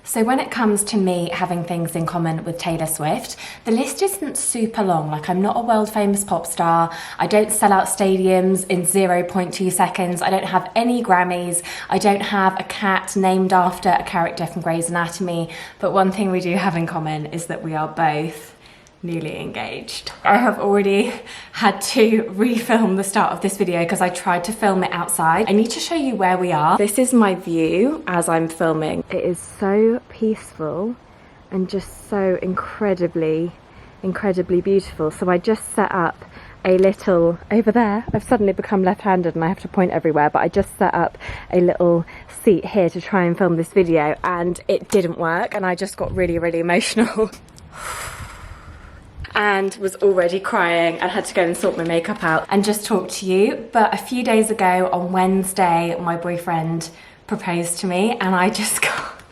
So when it comes to me having things in common with Taylor Swift, the list isn't super long. Like, I'm not a world famous pop star. I don't sell out stadiums in 0.2 seconds. I don't have any Grammys. I don't have a cat named after a character from Grey's Anatomy. But one thing we do have in common is that we are both newly engaged. I have already had to refilm the start of this video because I tried to film it outside. I need to show you where we are. This is my view as I'm filming. It is so peaceful and just so incredibly beautiful. So I just set up a little, over there, I've suddenly become left-handed and I have to point everywhere, but I just set up a little seat here to try and film this video and it didn't work and I just got really emotional. And was already crying and had to go and sort my makeup out and just talk to you. But a few days ago on Wednesday, my boyfriend proposed to me and I just got,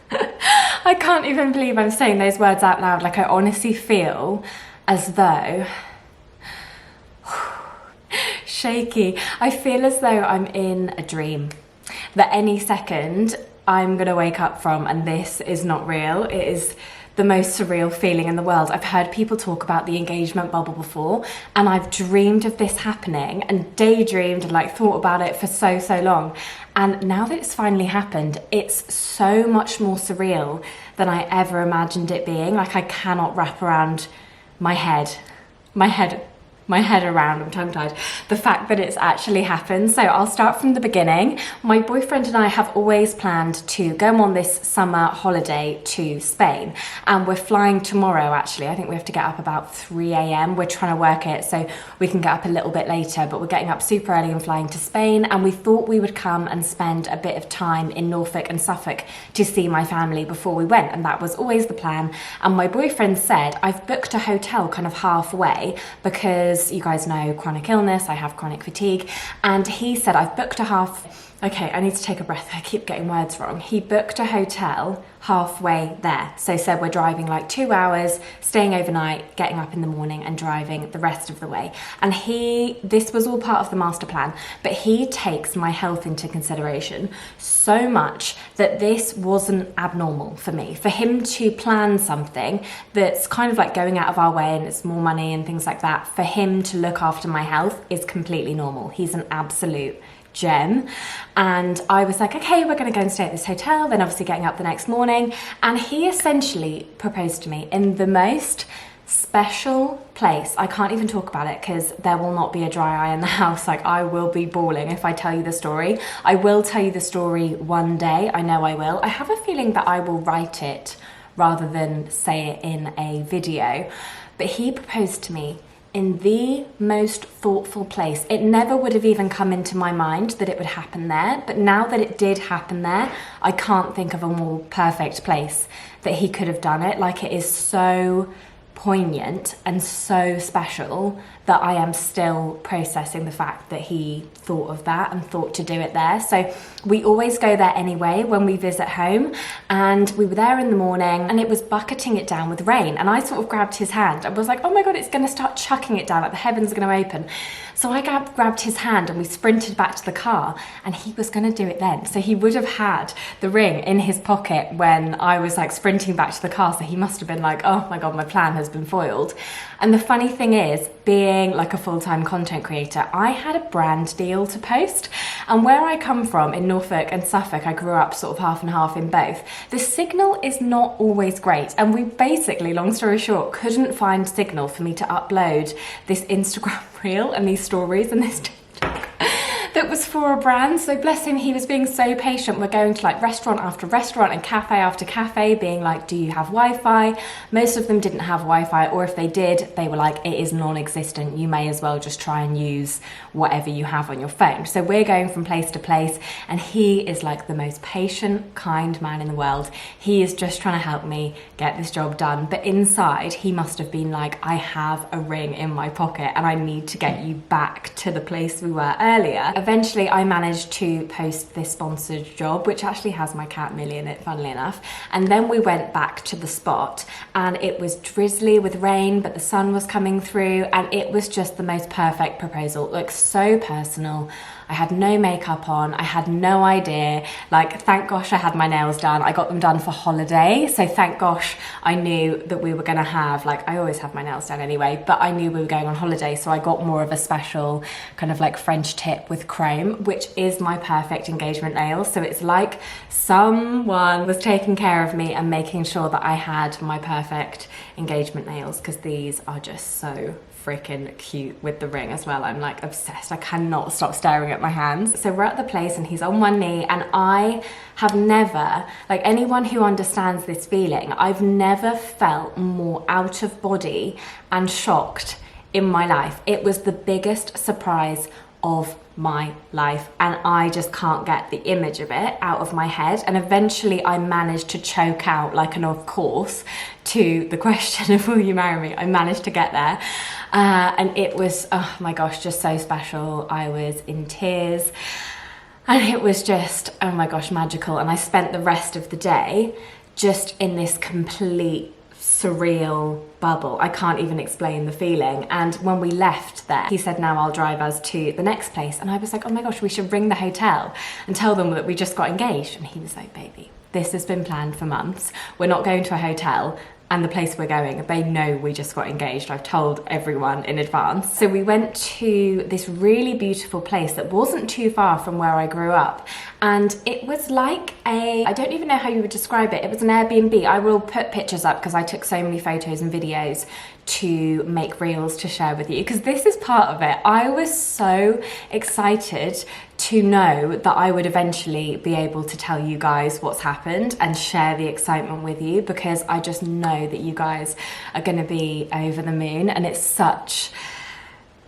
I can't even believe I'm saying those words out loud. Like, I honestly feel as though, shaky. I feel as though I'm in a dream that any second I'm gonna wake up from and this is not real. It is the most surreal feeling in the world. I've heard people talk about the engagement bubble before and I've dreamed of this happening and daydreamed and like thought about it for so long. And now that it's finally happened, it's so much more surreal than I ever imagined it being. Like, I cannot wrap around my head around, I'm tongue-tied, the fact that it's actually happened. So I'll start from the beginning. My boyfriend and I have always planned to go on this summer holiday to Spain and we're flying tomorrow actually. I think we have to get up about 3 a.m. We're trying to work it so we can get up a little bit later, but we're getting up super early and flying to Spain, and we thought we would come and spend a bit of time in Norfolk and Suffolk to see my family before we went, and that was always the plan. And my boyfriend said, I've booked a hotel kind of halfway because you guys know chronic illness, I have chronic fatigue, and he said, I've booked okay, I need to take a breath, I keep getting words wrong. He booked a hotel halfway there. So said we're driving like 2 hours, staying overnight, getting up in the morning and driving the rest of the way. And this was all part of the master plan, but he takes my health into consideration so much that this wasn't abnormal for me. For him to plan something that's kind of like going out of our way and it's more money and things like that, for him to look after my health is completely normal. He's an absolute gem. And I was like, okay, we're gonna go and stay at this hotel, then obviously getting up the next morning. And he essentially proposed to me in the most special place. I can't even talk about it because there will not be a dry eye in the house. Like, I will be bawling if I tell you the story. I will tell you the story one day, I know I will. I have a feeling that I will write it rather than say it in a video. But he proposed to me in the most thoughtful place. It never would have even come into my mind that it would happen there, but now that it did happen there, I can't think of a more perfect place that he could have done it. Like, it is so poignant and so special that I am still processing the fact that he thought of that and thought to do it there. So we always go there anyway when we visit home, and we were there in the morning and it was bucketing it down with rain, and I sort of grabbed his hand. I was like, oh my God, it's gonna start chucking it down, like the heavens are gonna open. So I grabbed his hand and we sprinted back to the car, and he was gonna do it then. So he would have had the ring in his pocket when I was like sprinting back to the car. So he must have been like, oh my God, my plan has been foiled. And the funny thing is, being like a full-time content creator, I had a brand deal to post. And where I come from in Norfolk and Suffolk, I grew up sort of half and half in both. The signal is not always great. And we basically, long story short, couldn't find signal for me to upload this Instagram reel and these stories and this TikTok that was for a brand. So bless him, he was being so patient. We're going to like restaurant after restaurant and cafe after cafe, being like, do you have Wi-Fi? Most of them didn't have Wi-Fi, or if they did, they were like, it is non-existent. You may as well just try and use whatever you have on your phone. So we're going from place to place, and he is like the most patient, kind man in the world. He is just trying to help me get this job done. But inside, he must have been like, I have a ring in my pocket and I need to get you back to the place we were earlier. Eventually, I managed to post this sponsored job, which actually has my cat Millie in it, funnily enough. And then we went back to the spot, and it was drizzly with rain, but the sun was coming through, and it was just the most perfect proposal. It looked so personal. I had no makeup on, I had no idea. Like, thank gosh I had my nails done. I got them done for holiday, so thank gosh I knew that we were gonna have, like, I always have my nails done anyway, but I knew we were going on holiday, so I got more of a special kind of like French tip with chrome, which is my perfect engagement nails. So it's like someone was taking care of me and making sure that I had my perfect engagement nails, because these are just so freaking cute with the ring as well. I'm like obsessed. I cannot stop staring at my hands. So we're at the place and he's on one knee, and I have never, like anyone who understands this feeling, I've never felt more out of body and shocked in my life. It was the biggest surprise of my life, and I just can't get the image of it out of my head. And eventually I managed to choke out like an of course to the question of will you marry me. I managed to get there, and it was, oh my gosh, just so special. I was in tears and it was just, oh my gosh, magical. And I spent the rest of the day just in this complete surreal bubble. I can't even explain the feeling. And when we left there, he said, now I'll drive us to the next place. And I was like, oh my gosh, we should ring the hotel and tell them that we just got engaged. And he was like, baby, this has been planned for months. We're not going to a hotel. And the place we're going, they know we just got engaged. I've told everyone in advance. So we went to this really beautiful place that wasn't too far from where I grew up. And it was like I don't even know how you would describe it. It was an Airbnb. I will put pictures up because I took so many photos and videos to make reels to share with you, because this is part of it. I was so excited to know that I would eventually be able to tell you guys what's happened and share the excitement with you, because I just know that you guys are going to be over the moon, and it's such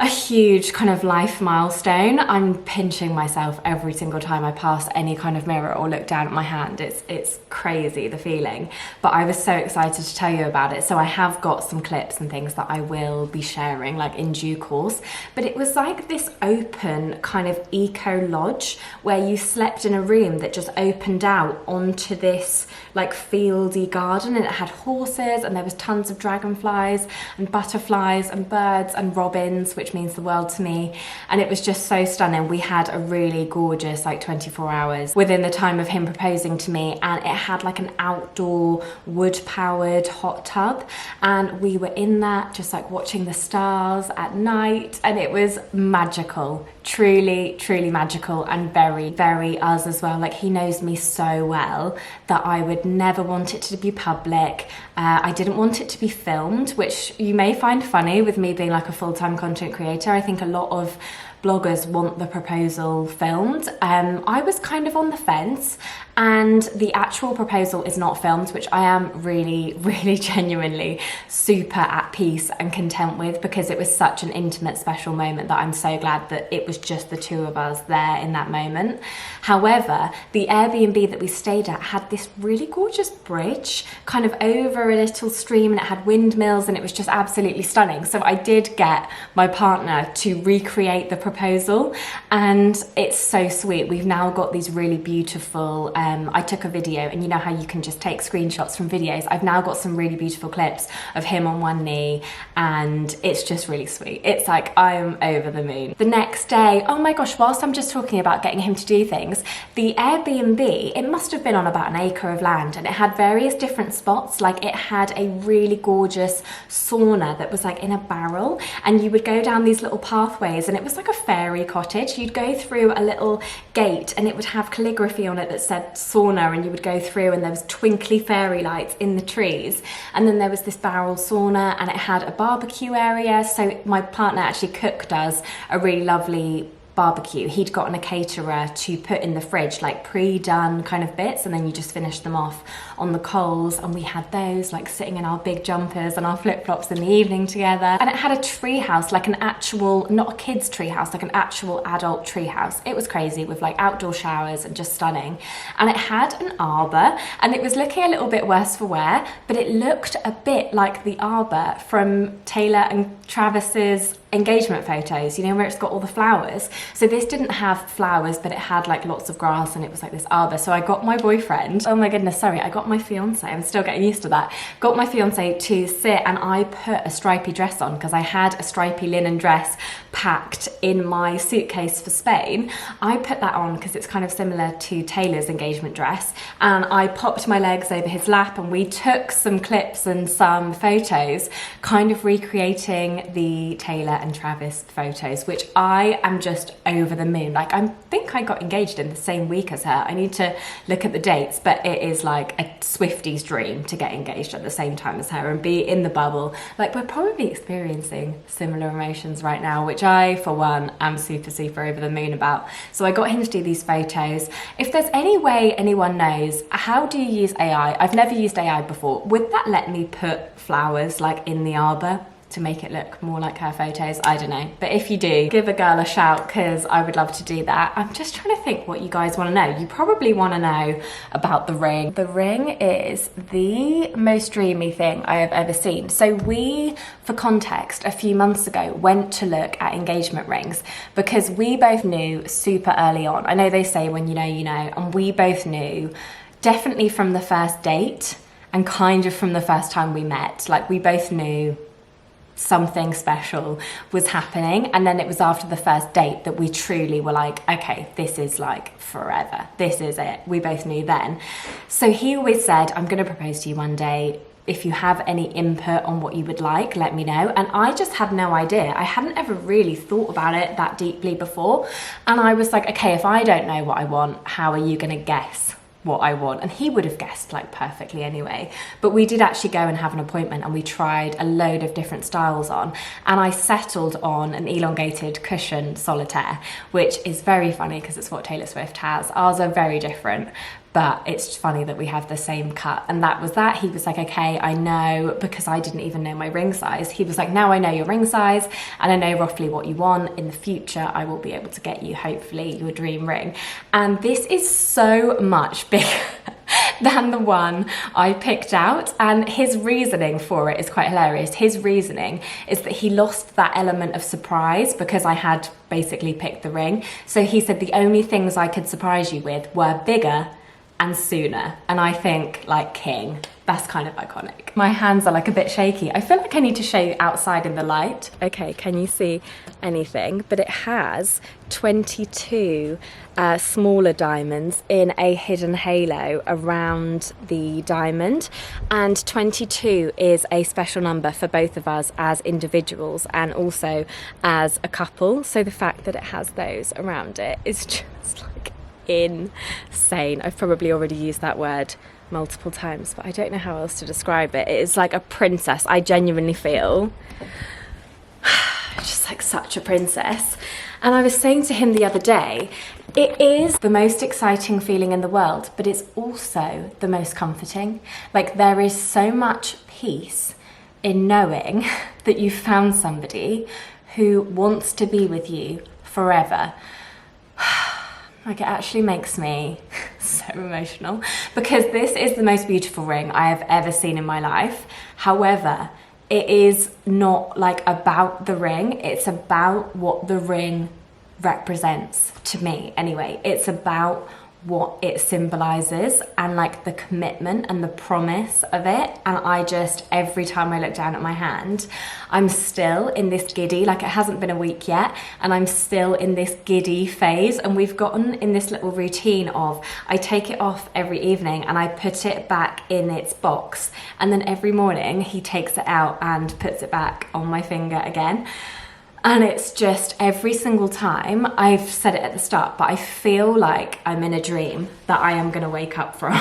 a huge kind of life milestone. I'm pinching myself every single time I pass any kind of mirror or look down at my hand. It's crazy, the feeling. But I was so excited to tell you about it. So I have got some clips and things that I will be sharing like in due course. But it was like this open kind of eco lodge where you slept in a room that just opened out onto this like fieldy garden, and it had horses, and there was tons of dragonflies and butterflies and birds and robins, which means the world to me. And it was just so stunning. We had a really gorgeous like 24 hours within the time of him proposing to me, and it had like an outdoor wood powered hot tub, and we were in that just like watching the stars at night, and it was magical. Truly magical, and very, very us as well. Like, he knows me so well that I would never want it to be public. I didn't want it to be filmed, which you may find funny with me being like a full-time content creator. I think a lot of bloggers want the proposal filmed. I was kind of on the fence, and the actual proposal is not filmed, which I am really, really genuinely super at peace and content with, because it was such an intimate, special moment that I'm so glad that it was just the two of us there in that moment. However, the Airbnb that we stayed at had this really gorgeous bridge kind of over a little stream, and it had windmills, and it was just absolutely stunning. So I did get my partner to recreate the proposal, and it's so sweet. We've now got these really beautiful, I took a video, and you know how you can just take screenshots from videos. I've now got some really beautiful clips of him on one knee, and it's just really sweet. It's like, I'm over the moon. The next day, oh my gosh, whilst I'm just talking about getting him to do things, the Airbnb, it must have been on about an acre of land, and it had various different spots. Like, it had a really gorgeous sauna that was like in a barrel, and you would go down these little pathways, and it was like a fairy cottage. You'd go through a little gate, and it would have calligraphy on it that said sauna, and you would go through, and there was twinkly fairy lights in the trees, and then there was this barrel sauna, and it had a barbecue area. So my partner actually cooked us a really lovely barbecue. He'd gotten a caterer to put in the fridge like pre-done kind of bits, and then you just finish them off on the coals, and we had those like sitting in our big jumpers and our flip-flops in the evening together. And it had a tree house, like an actual, not a kid's tree house, like an actual adult tree house. It was crazy, with like outdoor showers and just stunning. And it had an arbor, and it was looking a little bit worse for wear, but it looked a bit like the arbor from Taylor and Travis's engagement photos, you know, where it's got all the flowers. So this didn't have flowers, but it had like lots of grass, and it was like this arbor. So I got my boyfriend, oh my goodness, sorry, I got my fiance, I'm still getting used to that, got my fiance to sit, and I put a stripy dress on because I had a stripy linen dress packed in my suitcase for Spain. I put that on because it's kind of similar to Taylor's engagement dress, and I popped my legs over his lap, and we took some clips and some photos, kind of recreating the Taylor and Travis photos, which I am just over the moon. Like, I think I got engaged in the same week as her. I need to look at the dates, but it is like a Swifty's dream to get engaged at the same time as her and be in the bubble. Like, we're probably experiencing similar emotions right now, which I, for one, am super, super over the moon about. So I got him to do these photos. If there's any way anyone knows, how do you use AI? I've never used AI before. Would that let me put flowers like in the arbor to make it look more like her photos? I don't know, but if you do, give a girl a shout, because I would love to do that. I'm just trying to think what you guys want to know. You probably want to know about the ring. The ring is the most dreamy thing I have ever seen. So we, for context, a few months ago went to look at engagement rings because we both knew super early on. I know they say when you know, you know, and we both knew definitely from the first date and kind of from the first time we met. Like, we both knew something special was happening, and then it was after the first date that we truly were like, okay, this is like forever, this is it. We both knew then. So he always said, I'm going to propose to you one day. If you have any input on what you would like, let me know. And I just had no idea. I hadn't ever really thought about it that deeply before, and I was like, okay, if I don't know what I want, how are you going to guess what I want? And he would have guessed like perfectly anyway. But we did actually go and have an appointment, and we tried a load of different styles on, and I settled on an elongated cushion solitaire, which is very funny because it's what Taylor Swift has. Ours are very different, but it's funny that we have the same cut. And that was that. He was like, okay, I know, because I didn't even know my ring size. He was like, now I know your ring size and I know roughly what you want. In the future, I will be able to get you, hopefully, your dream ring. And this is so much bigger than the one I picked out. And his reasoning for it is quite hilarious. His reasoning is that he lost that element of surprise because I had basically picked the ring. So he said the only things I could surprise you with were bigger and sooner. And I think, like, king. That's kind of iconic. My hands are like a bit shaky. I feel like I need to show you outside in the light. Okay, can you see anything? But it has 22 smaller diamonds in a hidden halo around the diamond, and 22 is a special number for both of us as individuals and also as a couple. So the fact that it has those around it is just like insane. I've probably already used that word multiple times, but I don't know how else to describe it. It is like a princess. I genuinely feel just like such a princess. And I was saying to him the other day, it is the most exciting feeling in the world, but it's also the most comforting. Like, there is so much peace in knowing that you found somebody who wants to be with you forever. Like, it actually makes me so emotional, because this is the most beautiful ring I have ever seen in my life. However, it is not like about the ring, it's about what the ring represents to me anyway. It's about what it symbolizes and like the commitment and the promise of it. And I just, every time I look down at my hand, I'm still in this giddy, like it hasn't been a week yet, and I'm still in this giddy phase. And we've gotten in this little routine of, I take it off every evening and I put it back in its box, and then every morning he takes it out and puts it back on my finger again. And it's just every single time, I've said it at the start, but I feel like I'm in a dream that I am going to wake up from.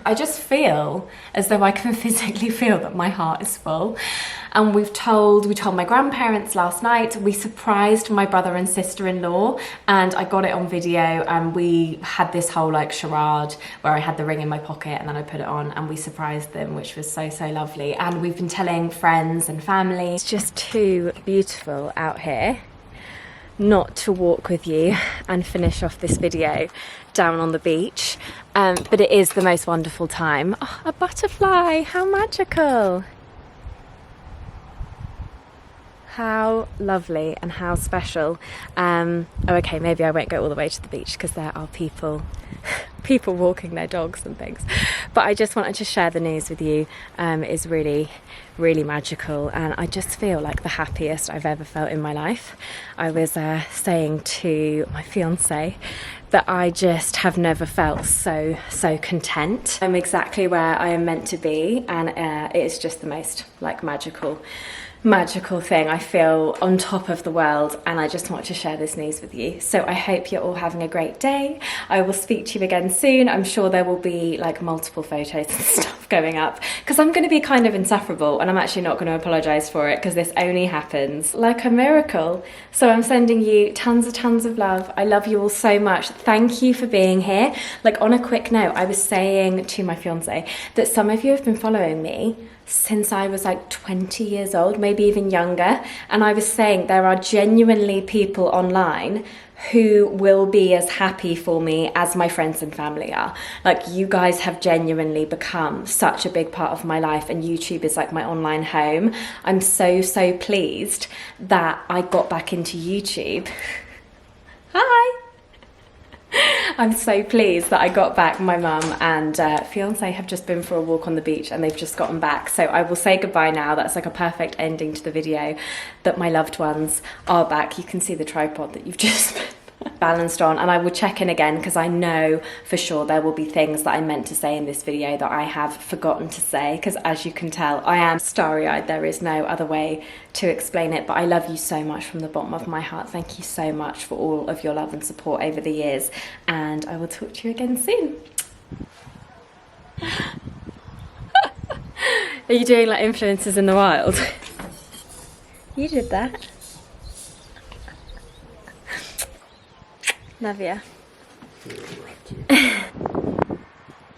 I just feel as though I can physically feel that my heart is full. And we told my grandparents last night. We surprised my brother and sister-in-law, and I got it on video, and we had this whole like charade where I had the ring in my pocket and then I put it on and we surprised them, which was so, so lovely. And we've been telling friends and family. It's just too beautiful out here not to walk with you and finish off this video down on the beach. But it is the most wonderful time. Oh, a butterfly, how magical. How lovely and how special. Oh, okay, maybe I won't go all the way to the beach because there are people walking their dogs and things. But I just wanted to share the news with you. It is really, really magical, and I just feel like the happiest I've ever felt in my life. I was saying to my fiance that I just have never felt so content. I'm exactly where I am meant to be, and it is just the most like magical thing. I feel on top of the world, and I just want to share this news with you. So I hope you're all having a great day. I will speak to you again soon. I'm sure there will be like multiple photos and stuff going up because I'm going to be kind of insufferable, and I'm actually not going to apologize for it because this only happens like a miracle. So I'm sending you tons of love. I love you all so much. Thank you for being here. Like, on a quick note, I was saying to my fiance that some of you have been following me since I was like 20 years old, maybe even younger. And I was saying there are genuinely people online who will be as happy for me as my friends and family are. Like, you guys have genuinely become such a big part of my life, and YouTube is like my online home. I'm so pleased that I got back into YouTube. Hi! I'm so pleased that I got back. My mum and fiance have just been for a walk on the beach, and they've just gotten back. So I will say goodbye now. That's like a perfect ending to the video, that my loved ones are back. You can see the tripod that you've just balanced on, and I will check in again because I know for sure there will be things that I meant to say in this video that I have forgotten to say, because as you can tell, I am starry-eyed. There is no other way to explain it. But I love you so much from the bottom of my heart. Thank you so much for all of your love and support over the years, and I will talk to you again soon. Are you doing like influencers in the wild? You did that. Love ya.